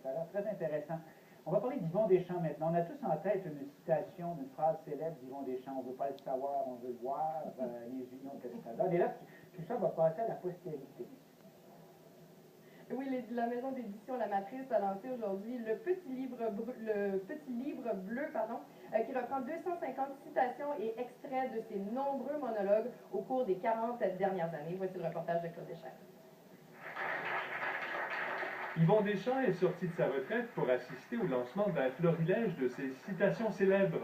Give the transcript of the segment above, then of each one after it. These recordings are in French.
Ça a l'air très intéressant. On va parler d'Yvon Deschamps maintenant. On a tous en tête une citation d'une phrase célèbre d'Yvon Deschamps. On ne veut pas le savoir, on veut le voir, les unions, qu'est-ce que ça donne. Et là, tout ça va passer à la postérité. Oui, la maison d'édition La Matrice a lancé aujourd'hui le petit livre bleu, qui reprend 250 citations et extraits de ses nombreux monologues au cours des 40 dernières années. Voici le reportage de Claude Deschamps. Yvon Deschamps est sorti de sa retraite pour assister au lancement d'un florilège de ses citations célèbres.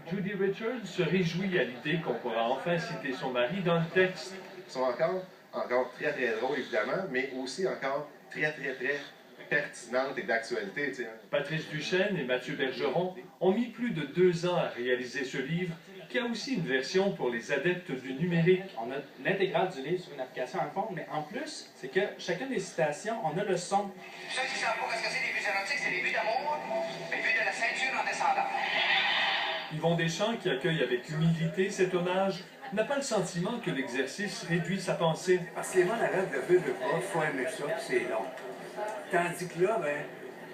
Judy Richards se réjouit à l'idée qu'on pourra enfin citer son mari dans le texte. Ils sont encore très drôles, évidemment, mais aussi encore très pertinentes et d'actualité. Patrice Duchesne et Mathieu Bergeron ont mis plus de 2 ans à réaliser ce livre, qui a aussi une version pour les adeptes du numérique. On a l'intégrale du livre sur une application iPhone, mais en plus, c'est que chacune des citations, on a le son. Ceux qui ne savent pas ce que c'est des buts érotiques, c'est des buts d'amour, les buts de la ceinture en descendant. Yvon Deschamps, qui accueille avec humilité cet hommage, n'a pas le sentiment que l'exercice réduit sa pensée. Parce que les monologues de veut pas, il faut aimer ça, puis c'est long. Tandis que là,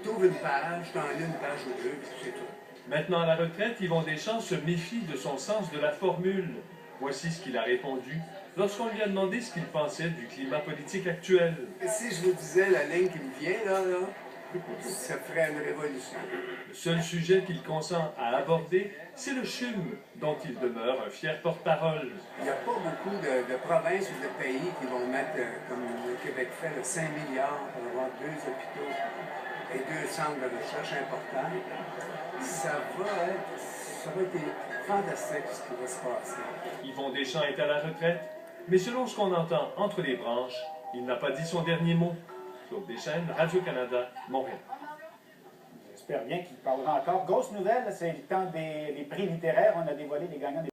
t'ouvres une page, t'en as une page ou deux, puis c'est tout. Maintenant à la retraite, Yvon Deschamps se méfie de son sens de la formule. Voici ce qu'il a répondu lorsqu'on lui a demandé ce qu'il pensait du climat politique actuel. Et si je vous disais la ligne qui me vient, là, ça ferait une révolution. Le seul sujet qu'il consent à aborder, c'est le CHUM, dont il demeure un fier porte-parole. Il n'y a pas beaucoup de provinces ou de pays qui vont mettre, comme le Québec fait, 5 milliards pour avoir 2 hôpitaux et 2 centres de recherche importants. Ça va être fantastique ce qui va se passer. Yvon Deschamps est à la retraite, mais selon ce qu'on entend entre les branches, il n'a pas dit son dernier mot. Claude Deschamps, Radio-Canada, Montréal. J'espère bien qu'il parlera encore. Grosse nouvelle, c'est le temps des prix littéraires. On a dévoilé les gagnants des